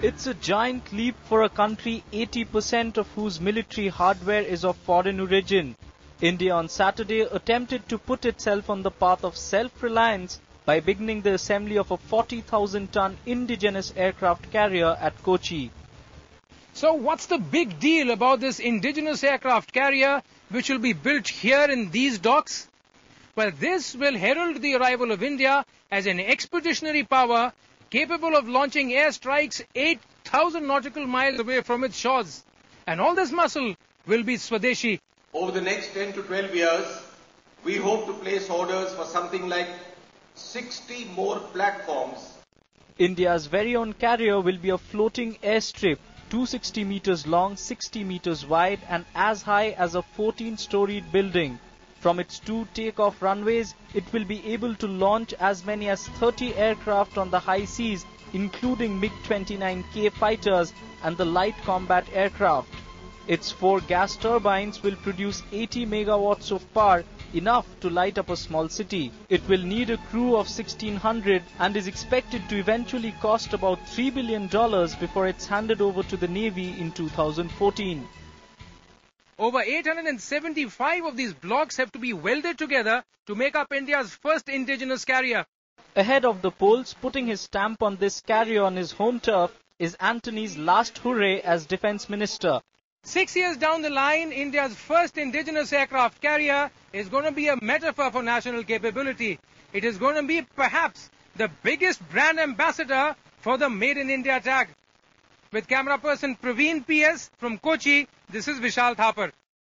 It's a giant leap for a country 80% of whose military hardware is of foreign origin. India on Saturday attempted to put itself on the path of self-reliance by beginning the assembly of a 40,000-ton indigenous aircraft carrier at Kochi. So what's the big deal about this indigenous aircraft carrier which will be built here in these docks? Well, this will herald the arrival of India as an expeditionary power capable of launching airstrikes 8,000 nautical miles away from its shores. And all this muscle will be Swadeshi. Over the next 10 to 12 years, we hope to place orders for something like 60 more platforms. India's very own carrier will be a floating airstrip, 260 meters long, 60 meters wide and as high as a 14-storied building. From its 2 takeoff runways, it will be able to launch as many as 30 aircraft on the high seas, including MiG-29K fighters and the light combat aircraft. Its 4 gas turbines will produce 80 megawatts of power, enough to light up a small city. It will need a crew of 1,600 and is expected to eventually cost about $3 billion before it's handed over to the Navy in 2014. Over 875 of these blocks have to be welded together to make up India's first indigenous carrier. Ahead of the polls, putting his stamp on this carrier on his home turf is Antony's last hurrah as Defence Minister. 6 years down the line, India's first indigenous aircraft carrier is going to be a metaphor for national capability. It is going to be perhaps the biggest brand ambassador for the Made in India tag. With camera person Praveen PS from Kochi, this is Vishal Thapar.